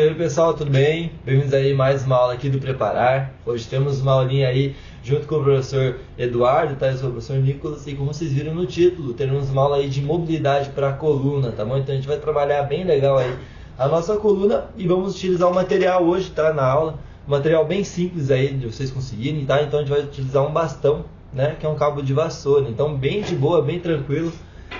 E aí pessoal, tudo bem? Bem-vindos aí a mais uma aula aqui do Preparar. Hoje temos uma aulinha aí junto com o professor Eduardo, tá? Eu sou o professor Nicolas e como vocês viram no título, teremos uma aula aí de mobilidade para a coluna, tá bom? Então a gente vai trabalhar bem legal aí a nossa coluna e vamos utilizar o material hoje, tá? Na aula, um material bem simples aí de vocês conseguirem, tá? Então a gente vai utilizar um bastão, né? Que é um cabo de vassoura, então bem de boa, bem tranquilo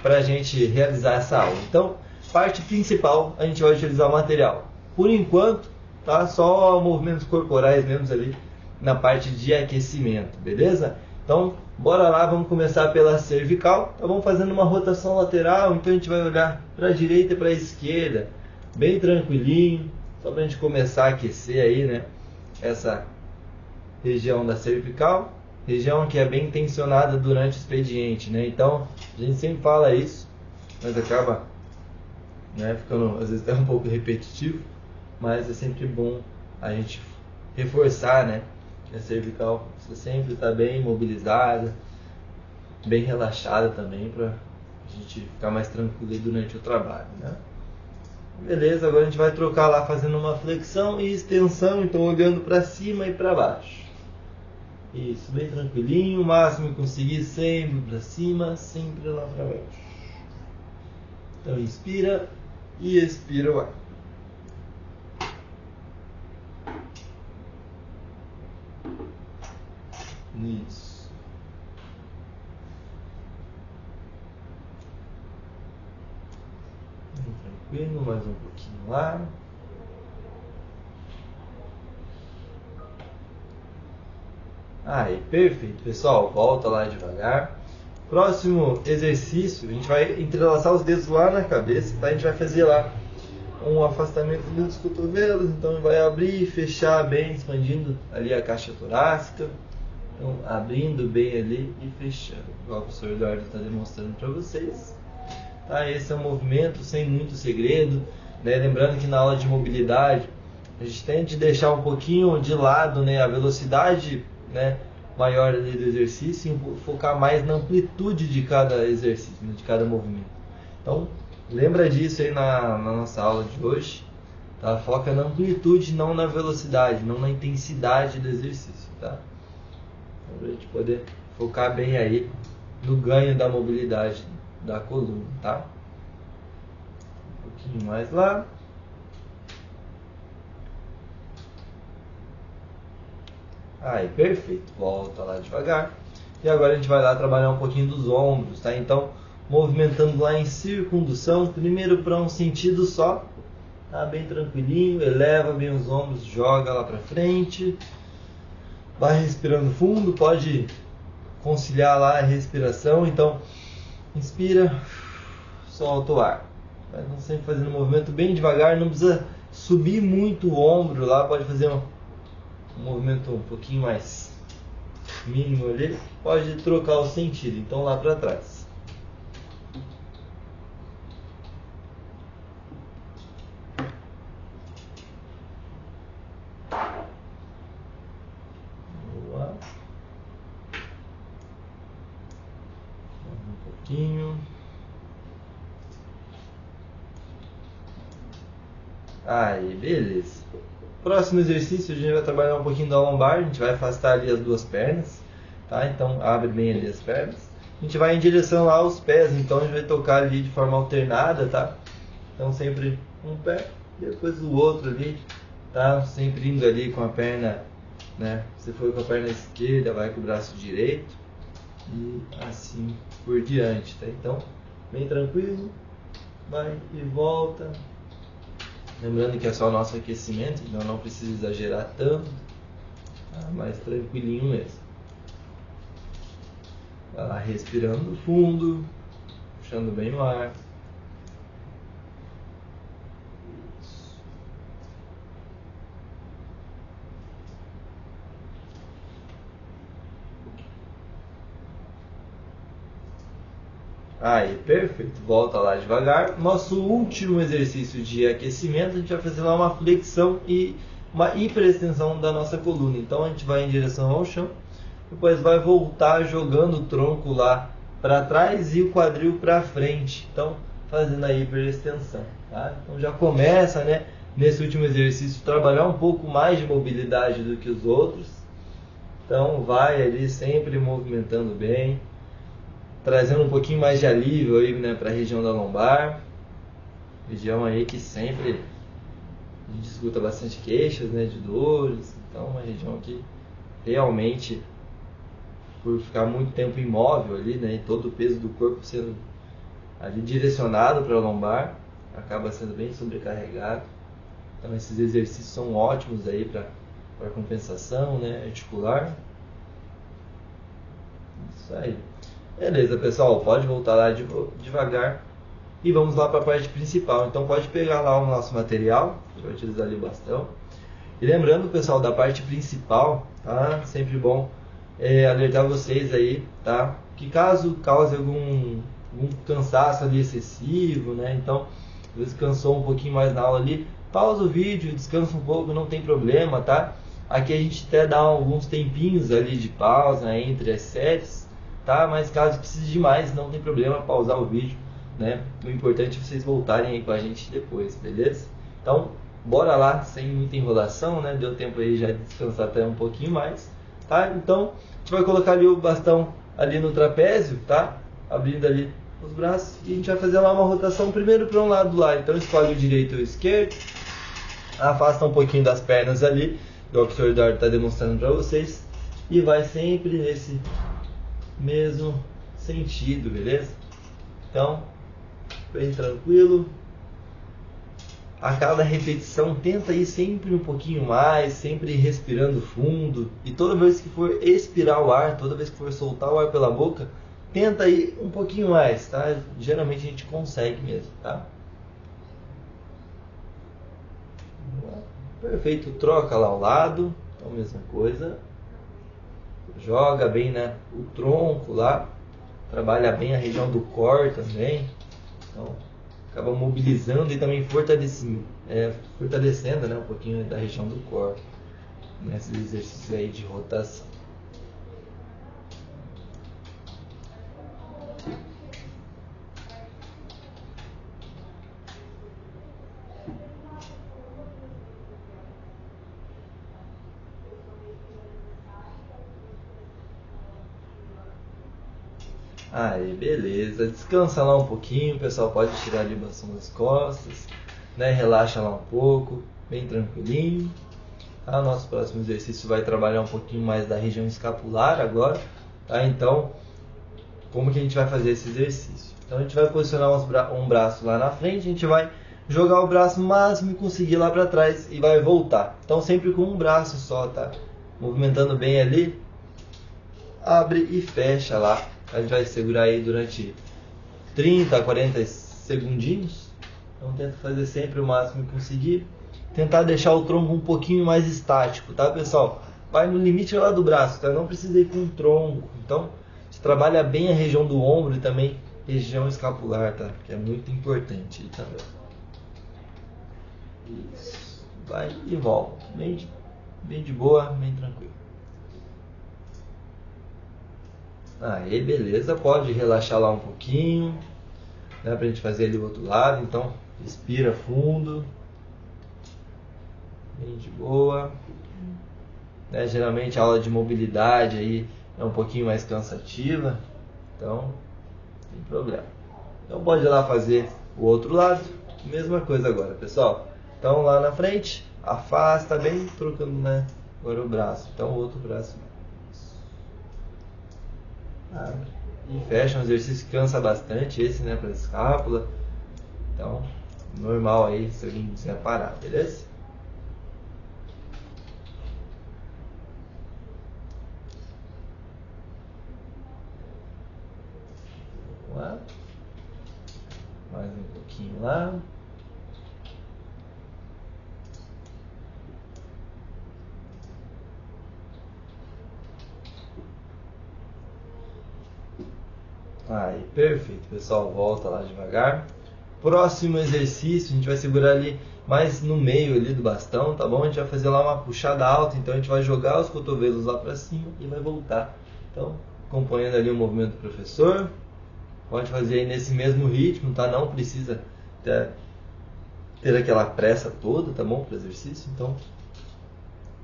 para a gente realizar essa aula. Então, parte principal, a gente vai utilizar o material. Por enquanto, tá? Só movimentos corporais mesmo ali na parte de aquecimento, beleza? Então, bora lá, vamos começar pela cervical. Tá bom? Fazendo uma rotação lateral, então a gente vai olhar para a direita e para a esquerda, bem tranquilinho, só para a gente começar a aquecer aí, né? Essa região da cervical, região que é bem tensionada durante o expediente, né? Então, a gente sempre fala isso, mas acaba, né, ficando às vezes até um pouco repetitivo, mas é sempre bom a gente reforçar, né, que a cervical você sempre está bem mobilizada, bem relaxada também, para a gente ficar mais tranquilo aí durante o trabalho, né? Beleza, agora a gente vai trocar lá fazendo uma flexão e extensão, então olhando para cima e para baixo. Isso, bem tranquilinho, o máximo que conseguir, sempre para cima, sempre lá para baixo. Então inspira e expira o ar. Isso. Tranquilo, mais um pouquinho lá. Aí, perfeito, pessoal. Volta lá devagar. Próximo exercício, a gente vai entrelaçar os dedos lá na cabeça, tá? A gente vai fazer lá um afastamento dos cotovelos, então vai abrir e fechar bem, expandindo ali a caixa torácica. Então, abrindo bem ali e fechando, igual o professor Eduardo está demonstrando para vocês. Tá? Esse é um movimento sem muito segredo, né? Lembrando que na aula de mobilidade a gente tende a deixar um pouquinho de lado, né, a velocidade, né, maior ali do exercício e focar mais na amplitude de cada exercício, né, de cada movimento. Então, lembra disso aí na nossa aula de hoje. Tá? Foca na amplitude, não na velocidade, não na intensidade do exercício. Tá? Para a gente poder focar bem aí no ganho da mobilidade da coluna, tá? Um pouquinho mais lá. Aí, perfeito. Volta lá devagar. E agora a gente vai lá trabalhar um pouquinho dos ombros, tá? Então, movimentando lá em circundução, primeiro para um sentido só, tá? Bem tranquilinho, eleva bem os ombros, joga lá para frente. Vai respirando fundo, pode conciliar lá a respiração, então inspira, solta o ar. Mas sempre fazendo um movimento bem devagar, não precisa subir muito o ombro lá, pode fazer um movimento um pouquinho mais mínimo ali, pode trocar o sentido, então lá para trás. Aí, beleza. Próximo exercício, a gente vai trabalhar um pouquinho da lombar, a gente vai afastar ali as duas pernas, tá? Então, abre bem ali as pernas. A gente vai em direção lá aos pés, então a gente vai tocar ali de forma alternada, tá? Então, sempre um pé, depois o outro ali, tá? Sempre indo ali com a perna, né? Se for com a perna esquerda, vai com o braço direito e assim por diante, tá? Então, bem tranquilo, vai e volta. Lembrando que é só o nosso aquecimento, então não precisa exagerar tanto, tá? Mais tranquilinho mesmo. Vai lá respirando fundo, puxando bem o ar. Isso. Aí, perfeito. Volta lá devagar. Nosso último exercício de aquecimento, a gente vai fazer lá uma flexão e uma hiperextensão da nossa coluna. Então a gente vai em direção ao chão, depois vai voltar jogando o tronco lá para trás e o quadril para frente. Então, fazendo a hiperextensão, tá? Então já começa, né, nesse último exercício trabalhar um pouco mais de mobilidade do que os outros. Então vai ali sempre movimentando bem, trazendo um pouquinho mais de alívio aí, né, para a região da lombar, região aí que sempre a gente escuta bastante queixas, né, de dores. Então uma região que realmente, por ficar muito tempo imóvel ali, né, e todo o peso do corpo sendo ali direcionado para a lombar, acaba sendo bem sobrecarregado. Então esses exercícios são ótimos aí para compensação, né, articular. Isso aí. Beleza, pessoal, pode voltar lá devagar e vamos lá para a parte principal. Então pode pegar lá o nosso material, a gente vai utilizar ali o bastão. E lembrando, pessoal, da parte principal, tá? Sempre bom alertar vocês aí, tá? Que caso cause algum cansaço ali excessivo, né? Então, às vezes cansou um pouquinho mais na aula ali, pausa o vídeo, descansa um pouco, não tem problema, tá? Aqui a gente até dá alguns tempinhos ali de pausa entre as séries, tá? Mas caso precise de mais, não tem problema pausar o vídeo, né? O importante é vocês voltarem aí com a gente depois, beleza? Então, bora lá, sem muita enrolação, né? Deu tempo aí já de descansar até um pouquinho mais, tá? Então, a gente vai colocar ali o bastão ali no trapézio, tá? Abrindo ali os braços e a gente vai fazer lá uma rotação primeiro para um lado lá. Então, escolhe o direito ou o esquerdo, afasta um pouquinho das pernas ali, igual que o senhor Eduardo está demonstrando para vocês, e vai sempre nesse mesmo sentido, beleza? Então, bem tranquilo. A cada repetição tenta ir sempre um pouquinho mais, sempre respirando fundo, e toda vez que for expirar o ar, toda vez que for soltar o ar pela boca, tenta ir um pouquinho mais, tá? Geralmente a gente consegue mesmo, tá? Perfeito, troca lá ao lado, então mesma coisa. Joga bem, né, o tronco lá, trabalha bem a região do core também, então acaba mobilizando e também fortalecendo, né, um pouquinho da região do core nesses exercícios aí de rotação. Aí, beleza. Descansa lá um pouquinho, pessoal. Pode tirar ali o bastão das costas, né? Relaxa lá um pouco, bem tranquilinho. Tá? Nosso próximo exercício vai trabalhar um pouquinho mais da região escapular agora, tá? Então, como que a gente vai fazer esse exercício? Então, a gente vai posicionar um braço lá na frente, a gente vai jogar o braço o máximo que conseguir lá para trás e vai voltar. Então, sempre com um braço só, tá? Movimentando bem ali, abre e fecha lá. A gente vai segurar aí durante 30 a 40 segundinhos. Então tenta fazer sempre o máximo que conseguir. Tentar deixar o tronco um pouquinho mais estático, tá, pessoal? Vai no limite lá do braço, tá? Não precisa ir com o tronco. Então, você trabalha bem a região do ombro e também região escapular, tá? Que é muito importante aí também. Isso. Vai e volta. Bem de boa, bem tranquilo. Aí, beleza, pode relaxar lá um pouquinho, né, pra gente fazer ali do outro lado. Então, respira fundo, bem de boa, né, geralmente a aula de mobilidade aí é um pouquinho mais cansativa, então, não tem problema. Então, pode ir lá fazer o outro lado, mesma coisa agora, pessoal. Então, lá na frente, afasta bem, trocando, né, agora o braço, então o outro braço. E fecha, um exercício que cansa bastante esse, né, para a escápula. Então, normal aí se alguém quiser parar, beleza? Vamos lá. Mais um pouquinho lá. Aí, perfeito, pessoal, volta lá devagar. Próximo exercício, a gente vai segurar ali mais no meio ali do bastão, tá bom? A gente vai fazer lá uma puxada alta, então a gente vai jogar os cotovelos lá pra cima e vai voltar. Então, acompanhando ali o movimento do professor, pode fazer aí nesse mesmo ritmo, tá? Não precisa ter aquela pressa toda, tá bom? Para o exercício, então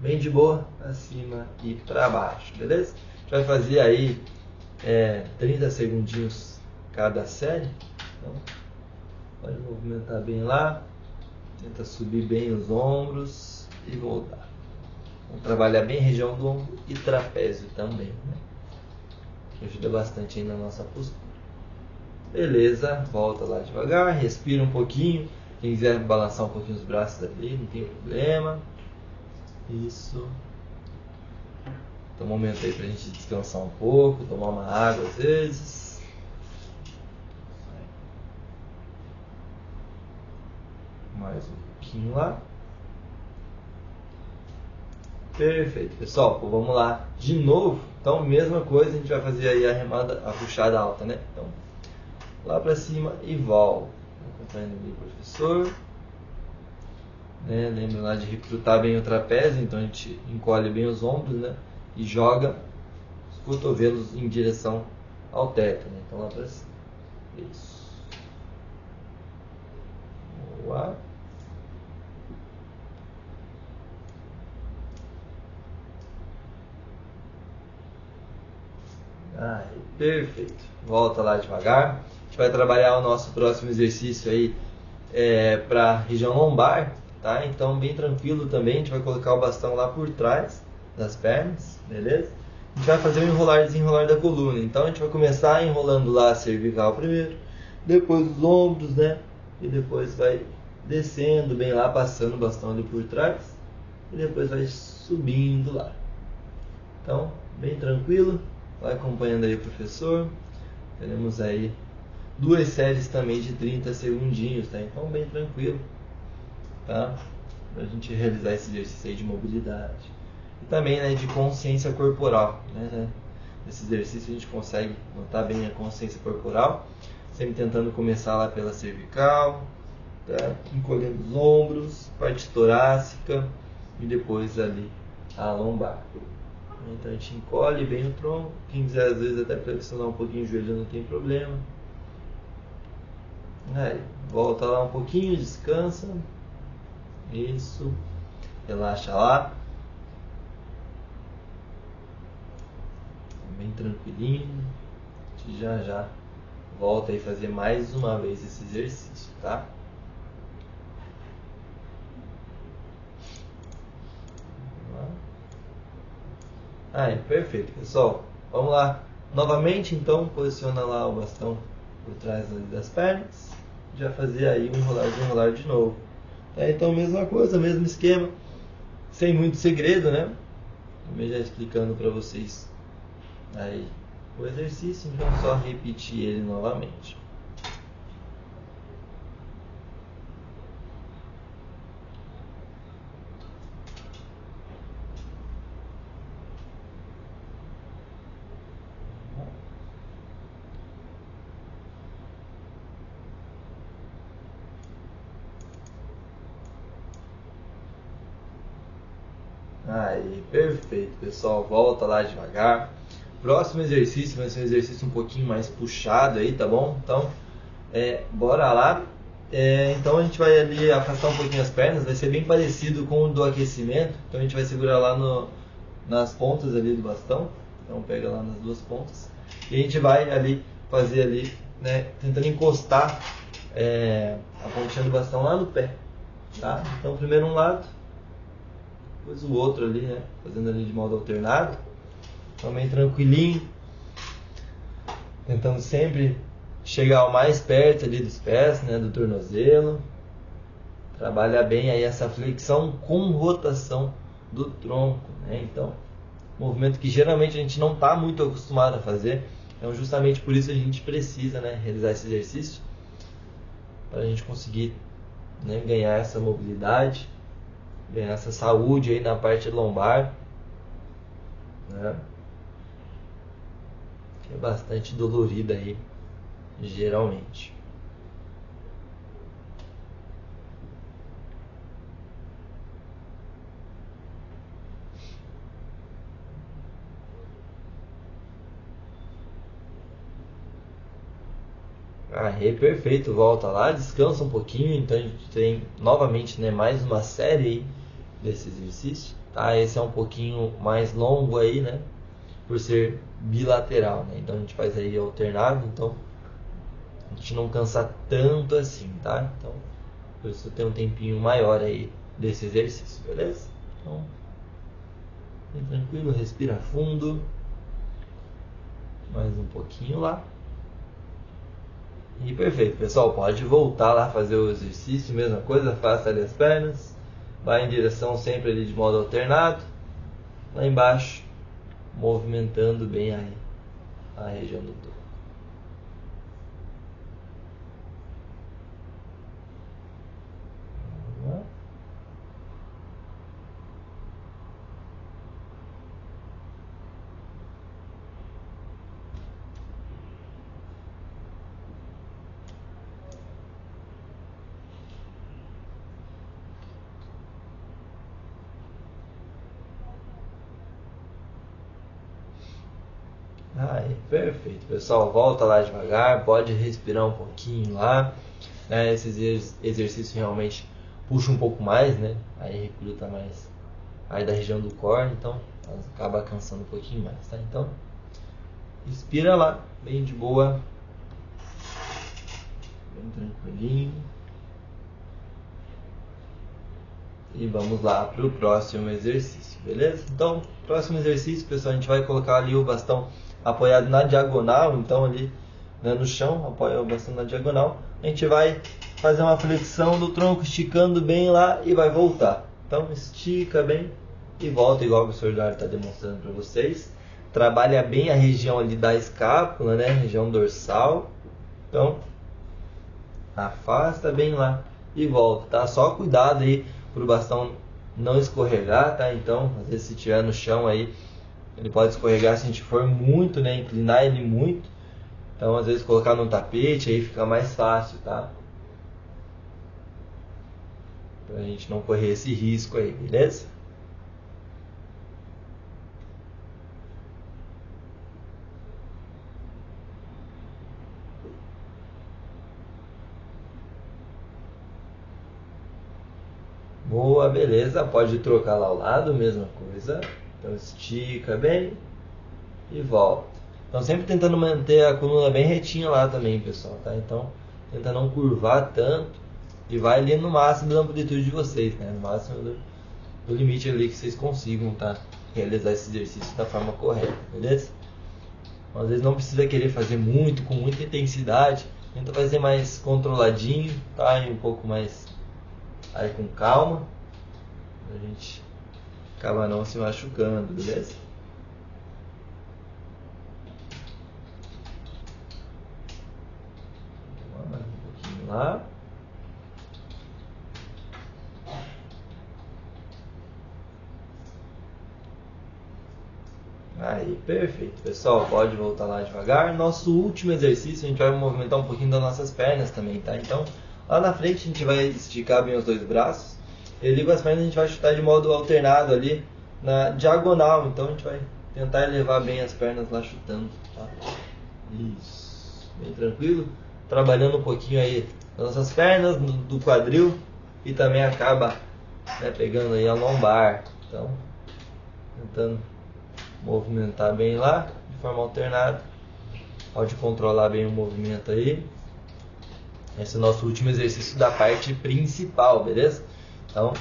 bem de boa, para cima e para baixo, beleza? A gente vai fazer aí 30 segundinhos cada série, então pode movimentar bem lá, tenta subir bem os ombros e voltar. Vamos trabalhar bem a região do ombro e trapézio também, né? Que ajuda bastante aí na nossa postura. Beleza, volta lá devagar, respira um pouquinho. Quem quiser balançar um pouquinho os braços ali, não tem problema. Isso. Então, um momento aí pra gente descansar um pouco, tomar uma água às vezes. Mais um pouquinho lá. Perfeito, pessoal. Pô, vamos lá de novo. Então, mesma coisa, a gente vai fazer aí a remada, a puxada alta, né? Então, lá pra cima e volta. Acompanhando ali o professor. Né? Lembra lá de recrutar bem o trapézio, então a gente encolhe bem os ombros, né? E joga os cotovelos em direção ao teto, né? Então lá pra cima. Isso. Boa. Aí, perfeito. Volta lá devagar. A gente vai trabalhar o nosso próximo exercício aí para a região lombar, tá? Então bem tranquilo também. A gente vai colocar o bastão lá por trás das pernas, beleza? A gente vai fazer o enrolar e desenrolar da coluna. Então a gente vai começar enrolando lá a cervical primeiro, depois os ombros, né? E depois vai descendo bem lá, passando o bastão ali por trás. E depois vai subindo lá. Então, bem tranquilo. Vai acompanhando aí o professor. Teremos aí 2 séries também de 30 segundinhos, tá? Então, bem tranquilo, tá? Pra gente realizar esse exercício aí de mobilidade. E também, né, de consciência corporal, né? Nesse exercício a gente consegue notar bem a consciência corporal, sempre tentando começar lá pela cervical, tá? Encolhendo os ombros, parte torácica e depois ali a lombar. Então a gente encolhe bem o tronco. Quem quiser às vezes até flexionar um pouquinho o joelho não tem problema. Aí, volta lá um pouquinho, descansa. Isso. Relaxa lá. Bem tranquilinho. A gente já volta aí fazer mais uma vez esse exercício, tá? Aí, perfeito, pessoal. Vamos lá. Novamente, então, posiciona lá o bastão por trás das pernas. Já fazer aí um enrolar de novo. Então, mesma coisa, mesmo esquema. Sem muito segredo, né? Também já explicando para vocês aí o exercício, então só repetir ele novamente. Aí, perfeito, pessoal. Volta lá devagar. Próximo exercício vai ser um exercício um pouquinho mais puxado aí, tá bom? Então, bora lá. Então a gente vai ali afastar um pouquinho as pernas, vai ser bem parecido com o do aquecimento. Então a gente vai segurar lá nas pontas ali do bastão. Então pega lá nas duas pontas. E a gente vai ali fazer ali, né, tentando encostar a pontinha do bastão lá no pé, tá? Então primeiro um lado, depois o outro ali, né? Fazendo ali de modo alternado. Também tranquilinho. Tentando sempre chegar o mais perto ali dos pés, né? Do tornozelo. Trabalhar bem aí essa flexão com rotação do tronco, né? Então, movimento que geralmente a gente não está muito acostumado a fazer. Então, justamente por isso a gente precisa, né, realizar esse exercício. Para a gente conseguir, né, ganhar essa mobilidade. Ganhar essa saúde aí na parte lombar, né? Que é bastante dolorida aí, geralmente. Aí, perfeito, volta lá, descansa um pouquinho. Então a gente tem novamente, né, mais uma série aí desse exercício, tá? Esse é um pouquinho mais longo aí, né, por ser bilateral, né? Então a gente faz aí alternado, então a gente não cansa tanto assim, tá? Então por isso tem um tempinho maior aí desse exercício, beleza? Então, bem tranquilo, respira fundo, mais um pouquinho lá. E perfeito, pessoal, pode voltar lá fazer o exercício, mesma coisa, afasta ali as pernas, vai em direção sempre ali de modo alternado, lá embaixo, movimentando bem aí a região do tronco. Aí, perfeito, pessoal, volta lá devagar, pode respirar um pouquinho lá, né? Esses exercícios realmente puxam um pouco mais, né? Aí recruta mais aí da região do core, então acaba cansando um pouquinho mais, tá? Então, respira lá, bem de boa, bem tranquilinho. E vamos lá para o próximo exercício, beleza? Então, próximo exercício, pessoal, a gente vai colocar ali o bastão apoiado na diagonal, então ali, né, no chão, apoia o bastão na diagonal. A gente vai fazer uma flexão do tronco, esticando bem lá e vai voltar. Então, estica bem e volta, igual o professor Eduardo está demonstrando para vocês. Trabalha bem a região ali da escápula, né, região dorsal. Então, afasta bem lá e volta, tá? Só cuidado aí para o bastão não escorregar, tá? Então, às vezes se tiver no chão aí, ele pode escorregar se a gente for muito, né? Inclinar ele muito. Então, às vezes colocar no tapete aí fica mais fácil, tá? Pra gente não correr esse risco aí, beleza? Boa, beleza. Pode trocar lá ao lado, mesma coisa. Então estica bem e volta. Então sempre tentando manter a coluna bem retinha lá também, pessoal, tá? Então tenta não curvar tanto e vai ali no máximo da amplitude de vocês, né? No máximo do limite ali que vocês consigam, tá? Realizar esse exercício da forma correta, beleza? Então, às vezes não precisa querer fazer muito, com muita intensidade. Tenta fazer mais controladinho, tá? E um pouco mais aí com calma, a gente acaba não se machucando, beleza? Mais um pouquinho lá. Aí, perfeito, pessoal, pode voltar lá devagar. Nosso último exercício, a gente vai movimentar um pouquinho das nossas pernas também, tá? Então, lá na frente a gente vai esticar bem os dois braços. Eu ligo as pernas, a gente vai chutar de modo alternado ali na diagonal. Então a gente vai tentar elevar bem as pernas lá chutando, tá? Isso, bem tranquilo. Trabalhando um pouquinho aí as nossas pernas, do quadril e também acaba, né, pegando aí a lombar. Então, tentando movimentar bem lá, de forma alternada. Pode controlar bem o movimento aí. Esse é o nosso último exercício da parte principal, beleza? Então,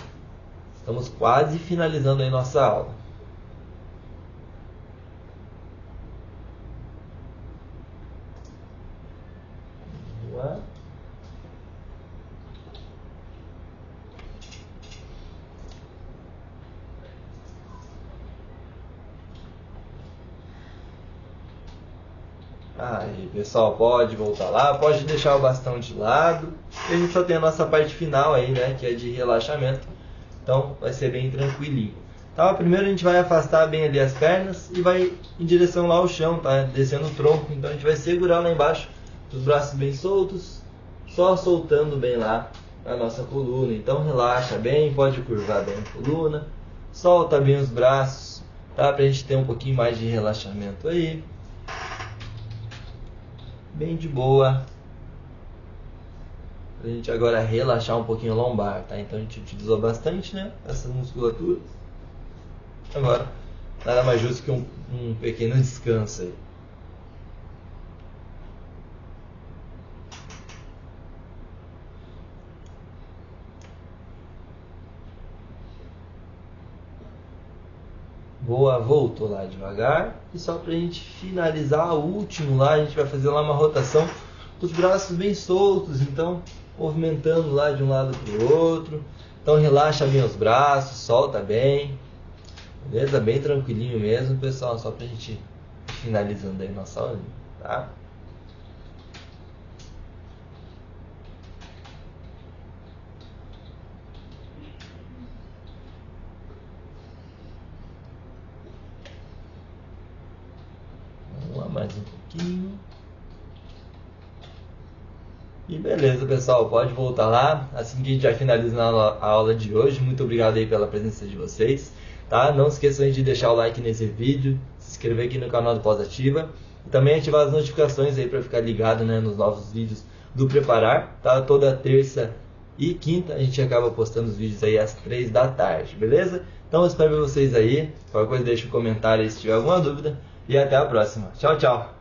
estamos quase finalizando aí nossa aula. Vamos lá. Aí, pessoal, pode voltar lá, pode deixar o bastão de lado. E a gente só tem a nossa parte final aí, né, que é de relaxamento. Então, vai ser bem tranquilinho. Tá? Primeiro a gente vai afastar bem ali as pernas e vai em direção lá ao chão, tá? Descendo o tronco. Então a gente vai segurar lá embaixo, os braços bem soltos, só soltando bem lá a nossa coluna. Então relaxa bem, pode curvar bem a coluna, solta bem os braços, tá? Pra gente ter um pouquinho mais de relaxamento aí. Bem de boa. A gente agora relaxar um pouquinho a lombar, tá? Então a gente utilizou bastante, né, essa musculatura. Agora, nada mais justo que um pequeno descanso aí. Boa, voltou lá devagar. E só pra gente finalizar o último lá, a gente vai fazer lá uma rotação dos braços bem soltos, então movimentando lá de um lado pro outro. Então relaxa bem os braços, solta bem. Beleza? Bem tranquilinho mesmo, pessoal, só pra gente ir finalizando aí nossa aulinha, tá? Vamos lá mais um pouquinho. E beleza, pessoal, pode voltar lá. Assim que a gente vai finalizando a aula de hoje. Muito obrigado aí pela presença de vocês, tá? Não esqueçam de deixar o like nesse vídeo, se inscrever aqui no canal do Pós-Ativa e também ativar as notificações aí para ficar ligado, né, nos novos vídeos do Preparar, tá? Toda terça e quinta a gente acaba postando os vídeos aí às 3 da tarde, beleza? Então eu espero vocês aí. Qualquer coisa deixa um comentário aí se tiver alguma dúvida e até a próxima. Tchau, tchau!